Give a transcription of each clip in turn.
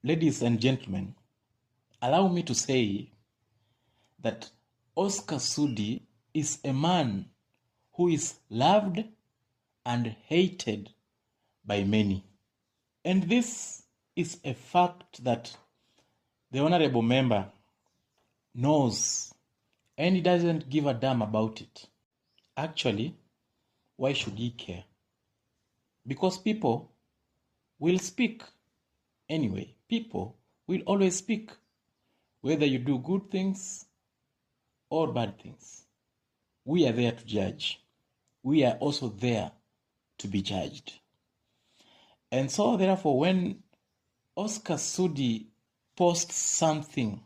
ladies and gentlemen, allow me to say that Oscar Sudi is a man who is loved and hated by many. And this is a fact that the honorable member knows, and he doesn't give a damn about it. Actually, why should he care? Because people will speak anyway. People will always speak, whether you do good things or bad things. We are there to judge. We are also there to be judged. And so therefore, when Oscar Sudi posts something,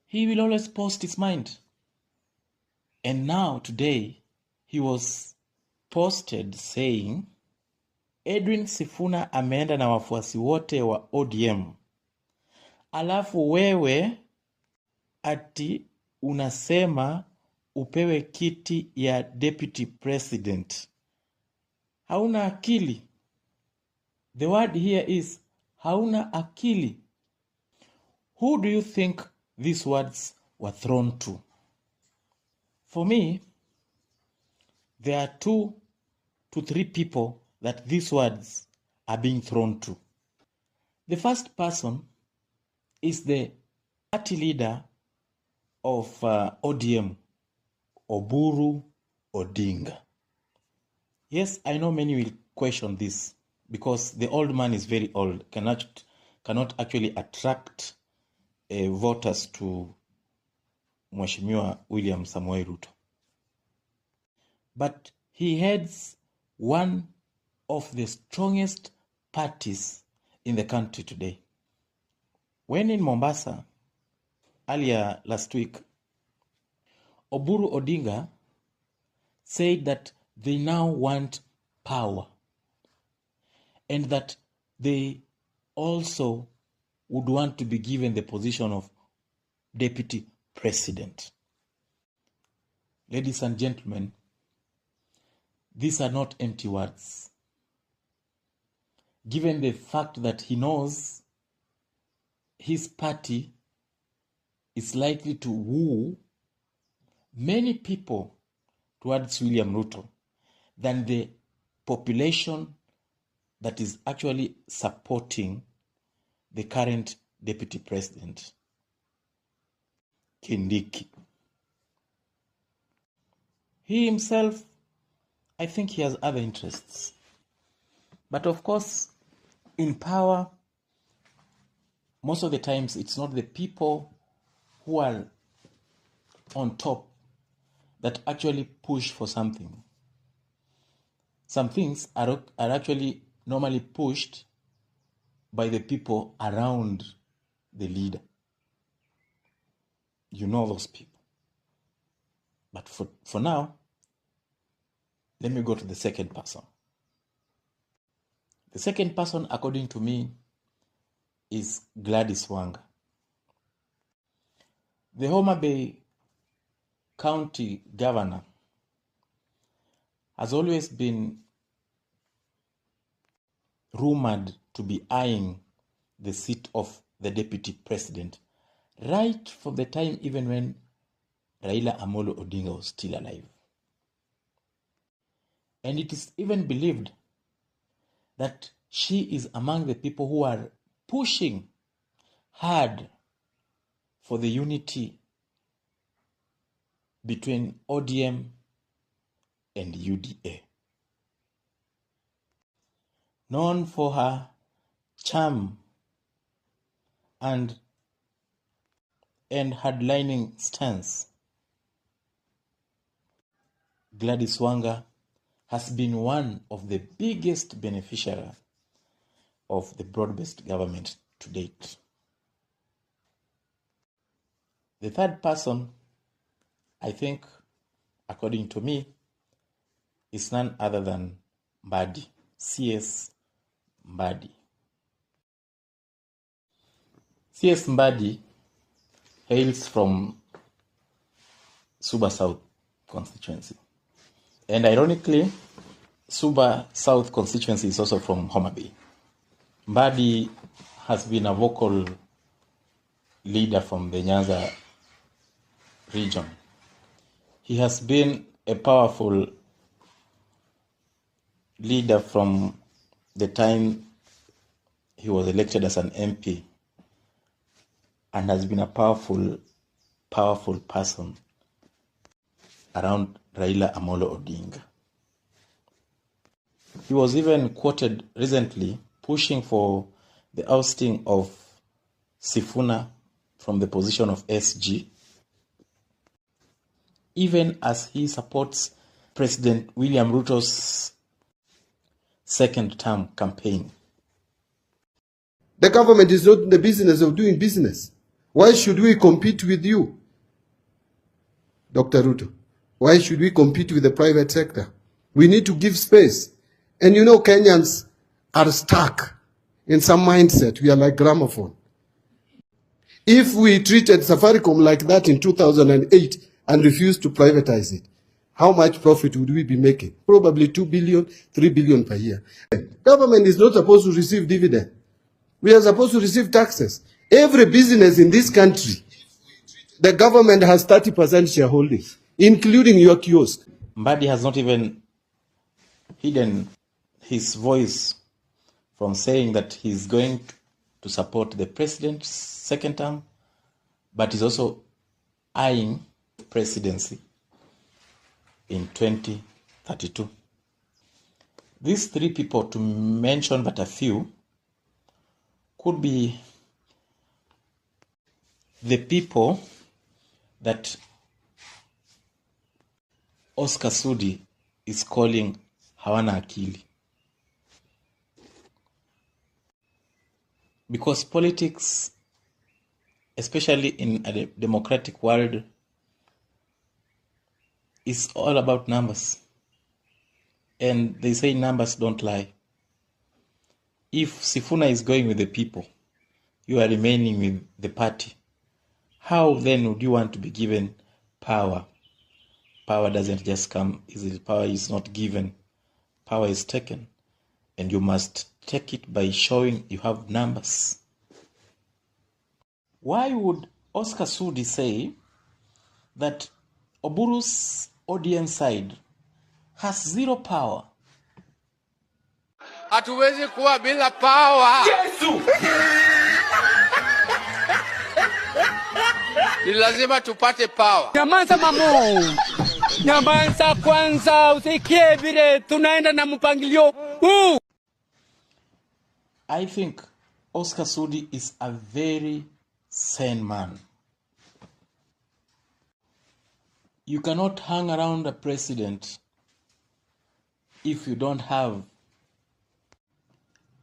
he will always post his mind. And now today, he was posted saying, Edwin Sifuna ameenda na wafuasi wote wa ODM. Alafu wewe ati unasema upewe kiti ya deputy president. Hauna akili. The word here is hauna akili. Who do you think these words were thrown to? For me, there are 2 to 3 people that these words are being thrown to. The first person is the party leader of ODM, Oburu Odinga. Yes, I know many will question this because the old man is very old, cannot actually attract voters to Mheshimiwa William Samoei Ruto. But he heads one of the strongest parties in the country today. When in Mombasa, earlier last week, Oburu Odinga said that they now want power and that they also would want to be given the position of deputy president. Ladies and gentlemen, these are not empty words. Given the fact that he knows his party is likely to woo many people towards William Ruto than the population that is actually supporting the current deputy president, Kindiki. He himself, I think he has other interests. But of course, in power, most of the times it's not the people who are on top that actually push for something. Some things are actually normally pushed by the people around the leader. You know those people. But for now, let me go to the second person. The second person, according to me, is Gladys Wanga. The Homa Bay County governor has always been rumored to be eyeing the seat of the deputy president right from the time even when Raila Amolo Odinga was still alive. And it is even believed that she is among the people who are pushing hard for the unity between ODM and UDA. Known for her charm and hardlining stance, Gladys Wanga has been one of the biggest beneficiaries of the broad-based government to date. The third person, I think, according to me, is none other than Mbadi, CS Mbadi. CS Mbadi hails from Suba South constituency. And ironically, Suba South constituency is also from Homa Bay. Mbadi has been a vocal leader from the Nyanza region. He has been a powerful leader from the time he was elected as an MP, and has been a powerful person around Raila Amolo Odinga. He was even quoted recently pushing for the ousting of Sifuna from the position of SG, even as he supports President William Ruto's second term campaign. The government is not in the business of doing business. Why should we compete with you, Dr. Ruto? Why should we compete with the private sector? We need to give space. And you know, Kenyans are stuck in some mindset. We are like gramophone. If we treated Safaricom like that in 2008 and refused to privatize it, how much profit would we be making? Probably 2 billion, 3 billion per year. Government is not supposed to receive dividend. We are supposed to receive taxes. Every business in this country, the government has 30% shareholdings, including your kiosk. Mbadi has not even hidden his voice from saying that he's going to support the president's second term, but is also eyeing presidency in 2032. These three people, to mention but a few, could be the people that Oscar Sudi is calling hawana akili. Because politics, especially in a democratic world, is all about numbers. And they say numbers don't lie. If Sifuna is going with the people, you are remaining with the party, how then would you want to be given power? Power doesn't just come easily. Power is not given. Power is taken. And you must take it by showing you have numbers. Why would Oscar Sudi say that Oburu's ODM side has zero power? Hatuwezi kuwa bila power. Yesu! Ni lazima tupate power. Nyamaza mamo. Nyamaza kwanza, usikie vile tunaenda na mpangilio huu. I think Oscar Sudi is a very sane man. You cannot hang around a president if you don't have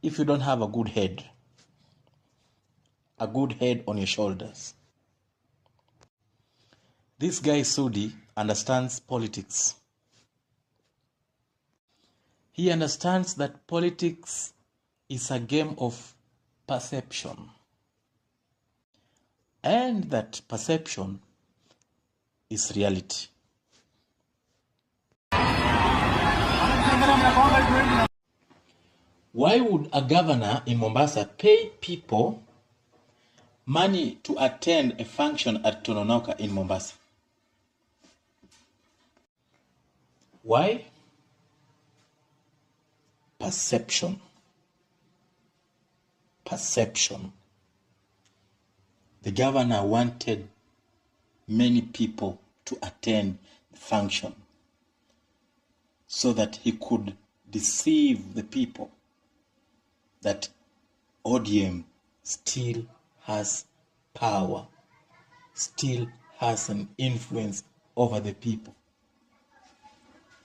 a good head. A good head on your shoulders. This guy Sudi understands politics. He understands that politics is a game of perception. And that perception is reality. Why would a governor in Mombasa pay people money to attend a function at Tononoka in Mombasa? Why? Perception. Perception. The governor wanted many people to attend the function so that he could deceive the people that ODM still has power, still has an influence over the people.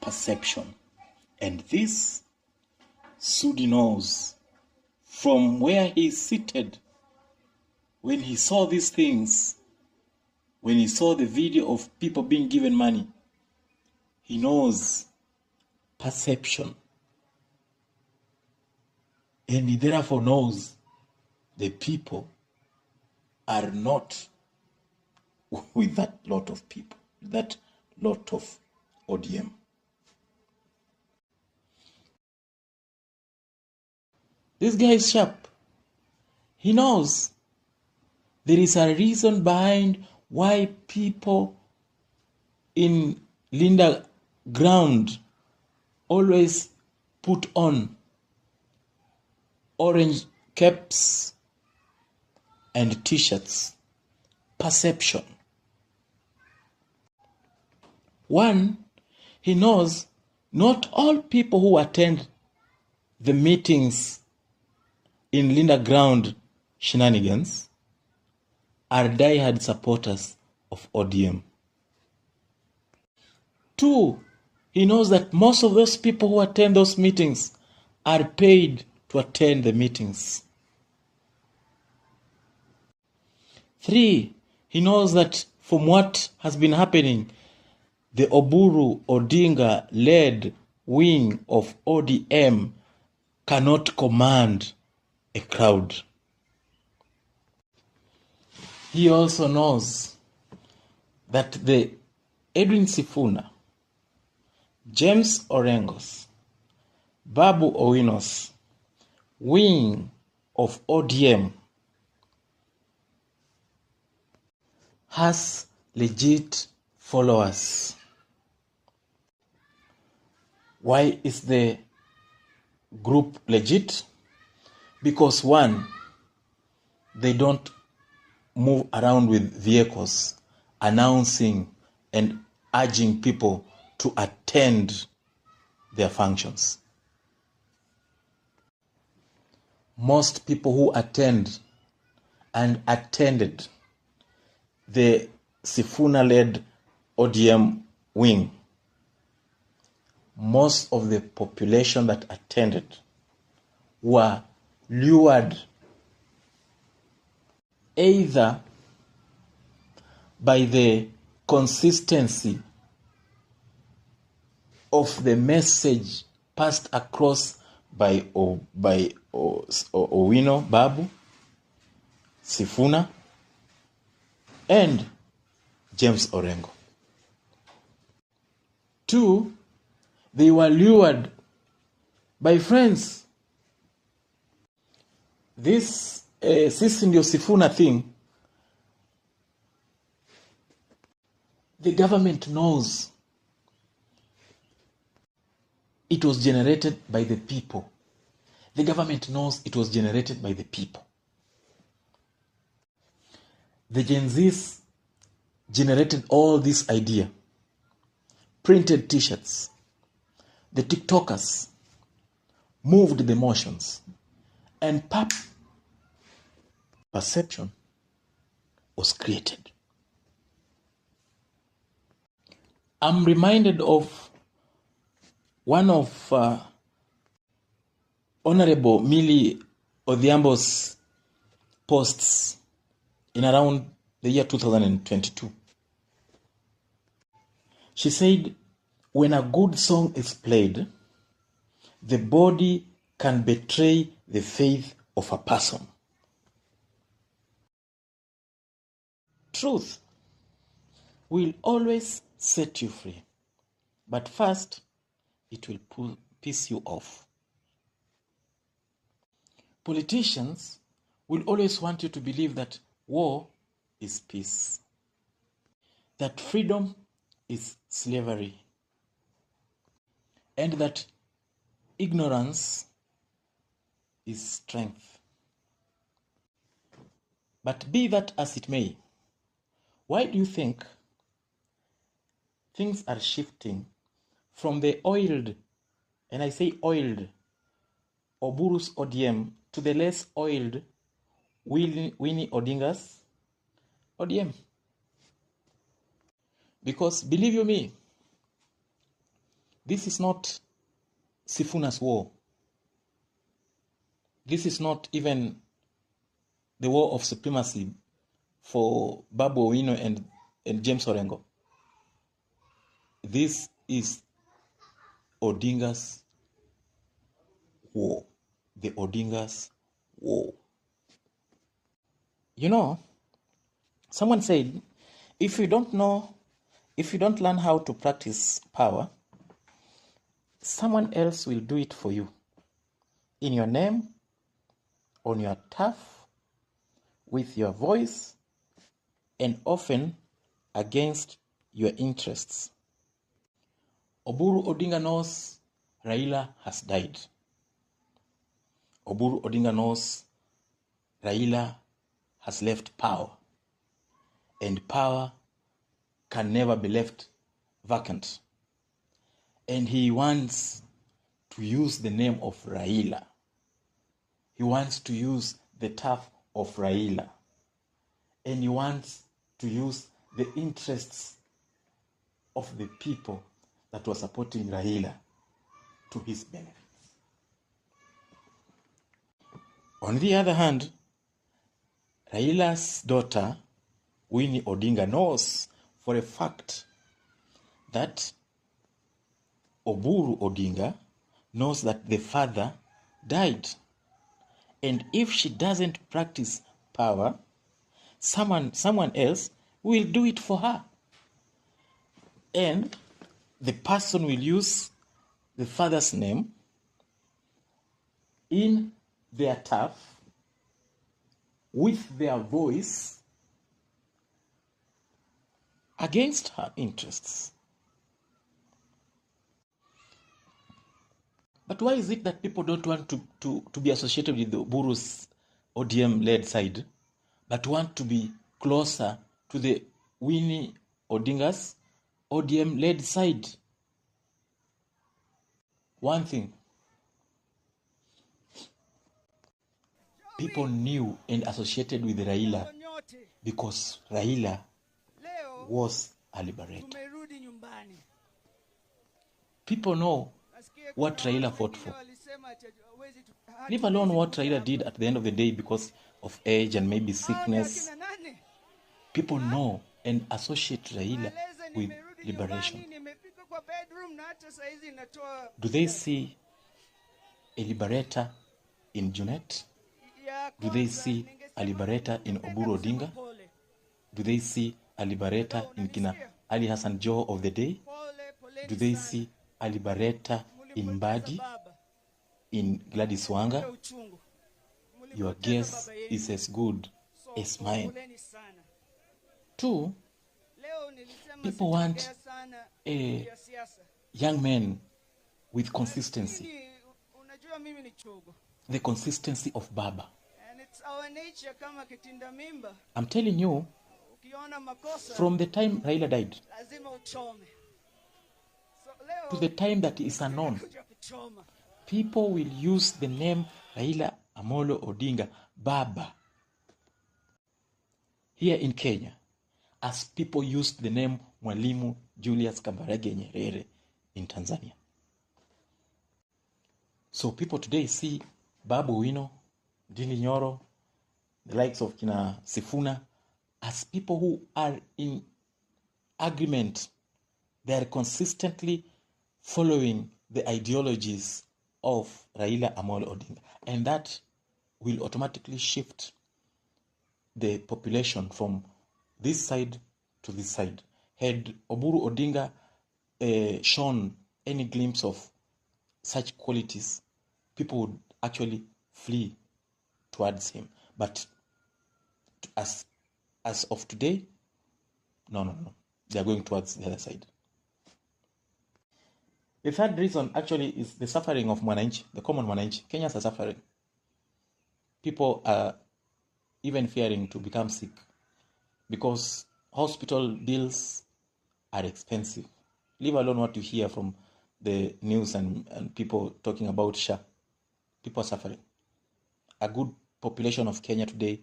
Perception. And this Sudi knows from where he is seated. When he saw these things, when he saw the video of people being given money, he knows perception. And he therefore knows the people are not with that lot of people, that lot of ODM. This guy is sharp. He knows there is a reason behind why people in Linda ground always put on orange caps and t-shirts. Perception. One, he knows not all people who attend the meetings in Linda ground shenanigans are diehard supporters of ODM. Two, he knows that most of those people who attend those meetings are paid to attend the meetings. Three, he knows that from what has been happening, the Oburu Odinga-led wing of ODM cannot command a crowd. He also knows that the Edwin Sifuna, James Orengos, Babu Owino's wing of ODM has legit followers. Why is the group legit? Because one, they don't move around with vehicles announcing and urging people to attend their functions. Most people who attend and attended the Sifuna-led ODM wing, most of the population that attended were lured either by the consistency of the message passed across by Owino, Babu, Sifuna, and James Orengo. Two, they were lured by friends. This Sisi ndio Sifuna thing, the government knows it was generated by the people. The government knows it was generated by the people. The Gen Zs generated all this idea. Printed t-shirts. The TikTokers moved the motions. And perception was created. I'm reminded of one of Honorable Millie Odhiambo's posts in around the year 2022. She said, when a good song is played, the body can betray the faith of a person. Truth will always set you free, but first, it will piss you off. Politicians will always want you to believe that war is peace, that freedom is slavery, and that ignorance is strength. But be that as it may, why do you think things are shifting from the oiled, and I say oiled, Oburu's ODM to the less oiled Winnie Odinga's ODM? Because believe you me, this is not Sifuna's war. This is not even the war of supremacy for Babu Owino and James Orengo. This is Odinga's war. The Odinga's war. You know, someone said, if you don't learn how to practice power, someone else will do it for you. In your name, on your turf, with your voice and often against your interests. Oburu Odinga knows Raila has died. Oburu Odinga knows Raila has left power, and power can never be left vacant. And he wants to use the name of Raila. He wants to use the turf of Raila. And he wants to use the interests of the people that were supporting Raila to his benefits. On the other hand, Raila's daughter, Winnie Odinga, knows for a fact that Oburu Odinga knows that the father died. And if she doesn't practice power, someone else will do it for her. And the person will use the father's name in their turf with their voice against her interests. But why is it that people don't want to be associated with the Oburu's ODM-led side, but want to be closer to the Winnie Odinga's ODM-led side? One thing, people knew and associated with Raila because Raila was a liberator. People know what Raila fought for. Leave alone what Raila did at the end of the day because of age and maybe sickness. People know and associate Raila with liberation. Do they see a liberator in Junet? Do they see a liberator in Oburu Odinga? Do they see a liberator in Kina Ali Hassan Joho of the day? Do they see a liberator in Mbadi, in Gladys Wanga? Your guess is as good as mine. Two, people want a young man with consistency. The consistency of Baba. I'm telling you, from the time Raila died to the time that is unknown, people will use the name Raila Amolo Odinga, Baba, here in Kenya, as people used the name Mwalimu Julius Kambarage Nyerere in Tanzania. So people today see Babu Wino, Ndindi Nyoro, the likes of Kina Sifuna, as people who are in agreement. They are consistently following the ideologies of Raila Amolo Odinga. And that will automatically shift the population from this side to this side. Had Oburu Odinga shown any glimpse of such qualities, people would actually flee towards him. But as of today, no. They are going towards the other side. The third reason actually is the suffering of Mwananchi, the common Mwananchi. Kenyans are suffering. People are even fearing to become sick because hospital bills are expensive. Leave alone what you hear from the news and people talking about SHA. People are suffering. A good population of Kenya today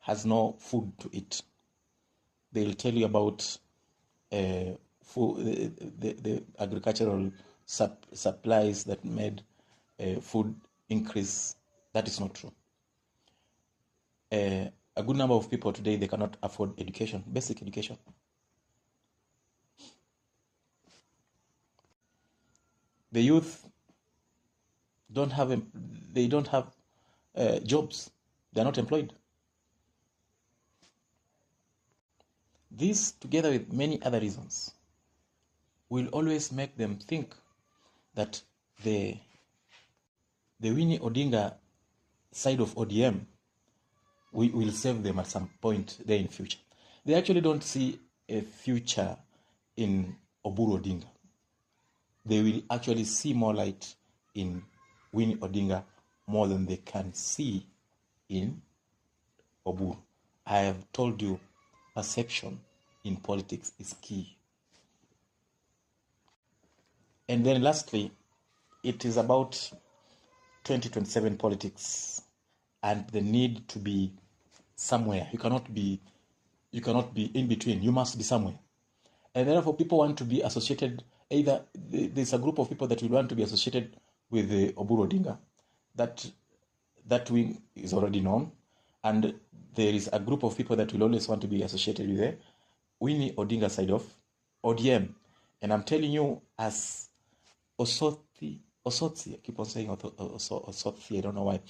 has no food to eat. They'll tell you about food, the agricultural supplies that made food increase. That is not true. A good number of people today, they cannot afford education, basic education. The youth don't have jobs. They are not employed. This, together with many other reasons, will always make them think that the Winnie Odinga side of ODM we will save them at some point there in future. They actually don't see a future in Oburu Odinga. They will actually see more light in Winnie Odinga more than they can see in Oburu. I have told you, perception in politics is key. And then lastly, it is about 2027 politics and the need to be somewhere. You cannot be in between. You must be somewhere. And therefore, people want to be associated. Either there's a group of people that will want to be associated with the Oburu Odinga. That wing is already known. And there is a group of people that will always want to be associated with the Winnie Odinga side of ODM. And I'm telling you, as Osotsi, I keep on saying Osotsi, I don't know why.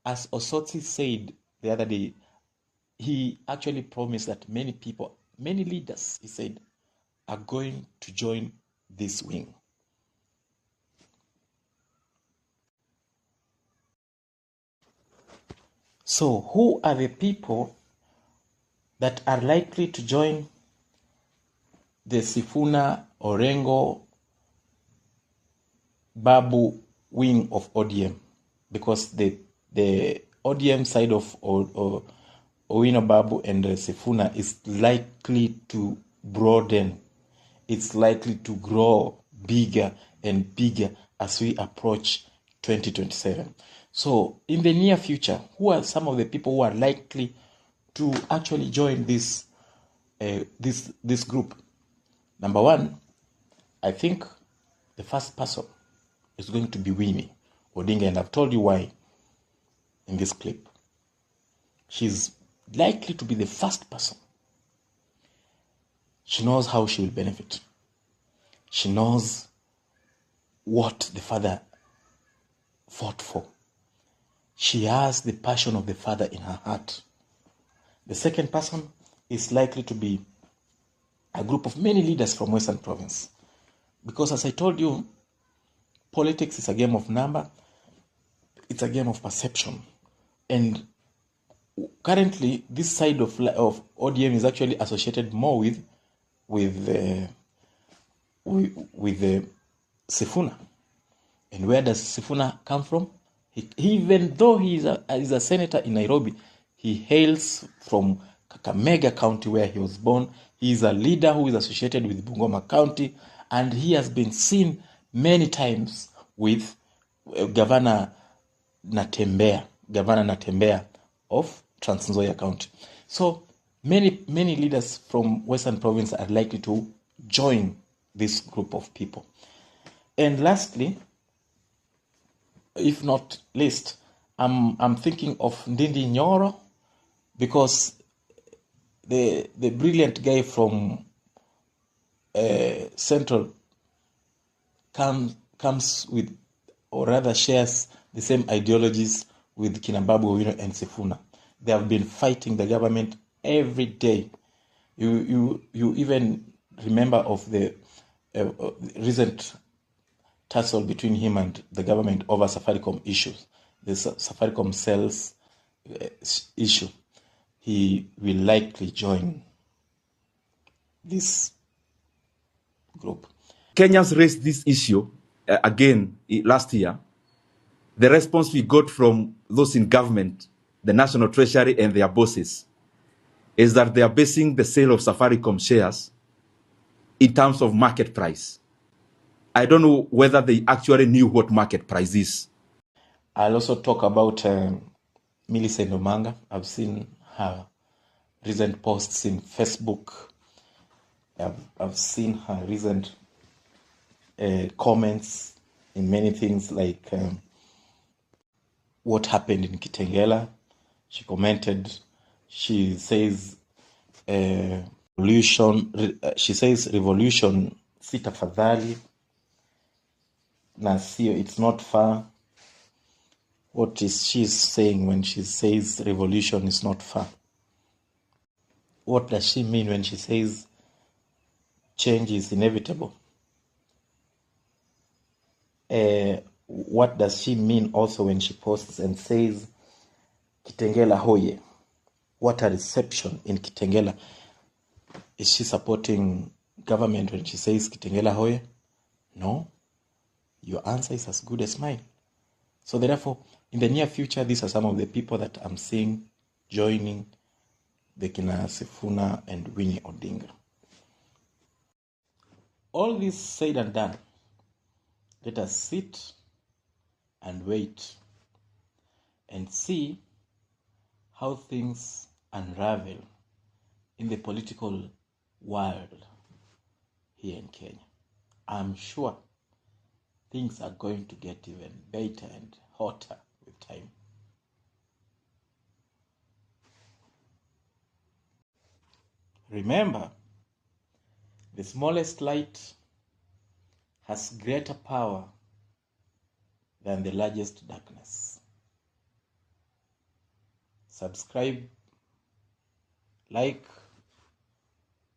As Osotsi said the other day, he actually promised that many people, many leaders, he said, are going to join this wing. So who are the people that are likely to join the Sifuna, Orengo, Babu wing of ODM? Because the ODM side of Owino Babu and Sifuna is likely to broaden. It's likely to grow bigger and bigger as we approach 2027. So in the near future, who are some of the people who are likely to actually join this group? Number one, I think the first person is going to be Winnie Odinga, and I've told you why in this clip. She's likely to be the first person. She knows how she will benefit. She knows what the father fought for. She has the passion of the father in her heart. The second person is likely to be a group of many leaders from Western Province. Because as I told you, politics is a game of number. It's a game of perception. And currently, this side of ODM is actually associated more with Sifuna. And where does Sifuna come from? Even though he is a senator in Nairobi, he hails from Kakamega County, where he was born. He is a leader who is associated with Bungoma County, and he has been seen many times with Governor Natembeya of Trans Nzoia County. So many leaders from Western Province are likely to join this group of people. And lastly, if not least, I'm thinking of Ndindi Nyoro, because the brilliant guy from Central comes with, or rather shares the same ideologies with Kinababu Owino and Sifuna. They have been fighting the government every day. You even remember of the recent tussle between him and the government over Safaricom issues, the Safaricom sales issue. He will likely join this group. Kenyans raised this issue again last year. The response we got from those in government, the National Treasury and their bosses, is that they are basing the sale of Safaricom shares in terms of market price. I don't know whether they actually knew what market price is. I'll also talk about Millicent Omanga. I've seen her recent posts in Facebook. I've seen her recent comments in many things, like what happened in Kitengela. She commented, she says revolution, she says revolution si tafadhali na sio, it's not far. What is she saying when she says revolution is not far? What does she mean when she says change is inevitable? What does she mean also when she posts and says Kitengela hoye? What a reception in Kitengela. Is she supporting government when she says Kitengela Hoye? No. Your answer is as good as mine. So therefore, in the near future, these are some of the people that I'm seeing joining the Kina Sifuna and Winnie Odinga. All this said and done, let us sit and wait and see how things unravel in the political world here in Kenya. I'm sure things are going to get even better and hotter with time. Remember, the smallest light has greater power than the largest darkness. Subscribe, like,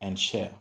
and share.